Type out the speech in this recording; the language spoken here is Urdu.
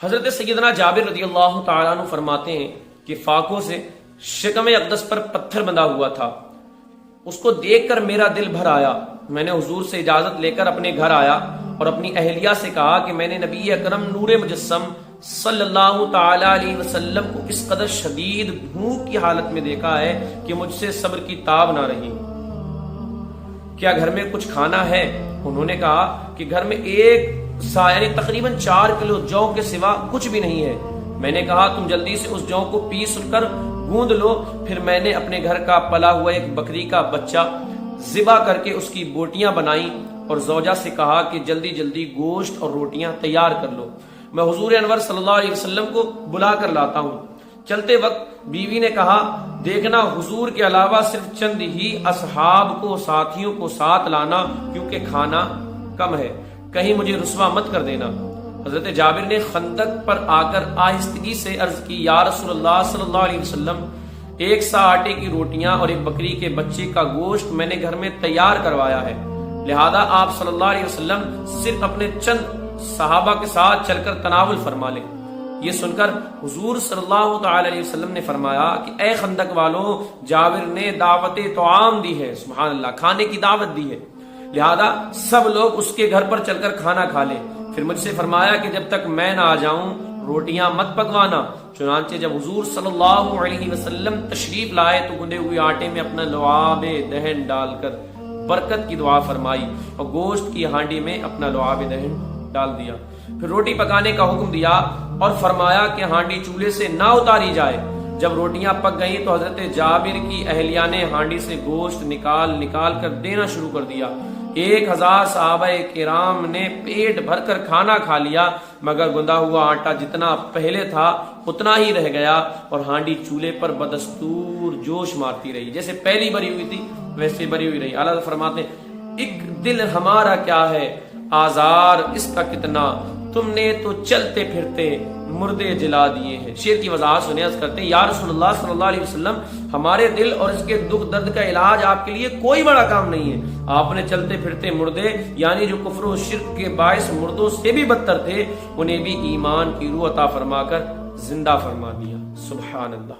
حضرت سیدنا جابر رضی اللہ تعالیٰ عنہ فرماتے ہیں کہ فاقوں سے شکم اقدس پر پتھر بندھا ہوا تھا، اس کو دیکھ کر میرا دل بھر آیا۔ میں نے حضور سے اجازت لے کر اپنے گھر آیا اور اپنی اہلیہ سے کہا کہ میں نے نبی اکرم نور مجسم صلی اللہ تعالی علیہ وسلم کو اس قدر شدید بھوک کی حالت میں دیکھا ہے کہ مجھ سے صبر کی تاب نہ رہی، کیا گھر میں کچھ کھانا ہے؟ انہوں نے کہا کہ گھر میں ایک سا یعنی تقریباً 4 کلو جو کے سوا کچھ بھی نہیں ہے۔ میں نے کہا تم جلدی سے اس جو کو پیس کر گوندھ لو۔ پھر میں نے اپنے گھر کا پلا ہوا ایک بکری کا بچہ ذبح کر کے اس کی بوٹیاں بنائی اور زوجہ سے کہا کہ جلدی جلدی گوشت اور روٹیاں تیار کر لو، میں حضور انور صلی اللہ علیہ وسلم کو بلا کر لاتا ہوں۔ چلتے وقت بیوی نے کہا دیکھنا حضور کے علاوہ صرف چند ہی اصحاب کو ساتھیوں کو ساتھ لانا، کیونکہ کھانا کم ہے، کہیں مجھے رسوا مت کر دینا۔ حضرت جابر نے خندق پر آ کر آہستگی سے عرض کی یا رسول اللہ صلی اللہ علیہ وسلم، 1 سا آٹے کی روٹیاں اور ایک بکری کے بچے کا گوشت میں نے گھر میں تیار کروایا ہے، لہذا آپ صلی اللہ علیہ وسلم صرف اپنے چند صحابہ کے ساتھ چل کر تناول فرما لیں۔ یہ سن کر حضور صلی اللہ تعالی علیہ وسلم نے فرمایا کہ اے خندق والوں، جابر نے دعوت طعام دی ہے، سبحان اللہ، کھانے کی دعوت دی ہے، لہذا سب لوگ اس کے گھر پر چل کر کھانا کھا لیں۔ پھر مجھ سے فرمایا کہ جب تک میں نہ آ جاؤں روٹیاں مت پکوانا۔ چنانچہ جب حضور صلی اللہ علیہ وسلم تشریف لائے تو گندے ہوئے آٹے میں اپنا لعاب دہن ڈال کر برکت کی دعا فرمائی اور گوشت کی ہانڈی میں اپنا لعاب دہن ڈال دیا۔ پھر روٹی پکانے کا حکم دیا اور فرمایا کہ ہانڈی چولہے سے نہ اتاری جائے۔ جب روٹیاں پک گئیں تو حضرت جابر کی اہلیہ نے ہانڈی سے گوشت نکال کر دینا شروع کر دیا۔ 1000 صحابہ کرام نے پیٹ بھر کر کھانا کھا لیا، مگر گندا ہوا آٹا جتنا پہلے تھا اتنا ہی رہ گیا اور ہانڈی چولہے پر بدستور جوش مارتی رہی، جیسے پہلی بری ہوئی تھی ویسے بری ہوئی رہی۔ اعلیٰ فرماتے ہیں ایک دل ہمارا کیا ہے آزار اس کا کتنا، تم نے تو چلتے پھرتے مردے جلا دیے ہیں۔ شعر کی وضاحت سنیں، عرض کرتے ہیں یا رسول اللہ صلی اللہ علیہ وسلم، ہمارے دل اور اس کے دکھ درد کا علاج آپ کے لیے کوئی بڑا کام نہیں ہے۔ آپ نے چلتے پھرتے مردے یعنی جو کفر و شرک کے باعث مردوں سے بھی بدتر تھے، انہیں بھی ایمان کی روح عطا فرما کر زندہ فرما دیا۔ سبحان اللہ۔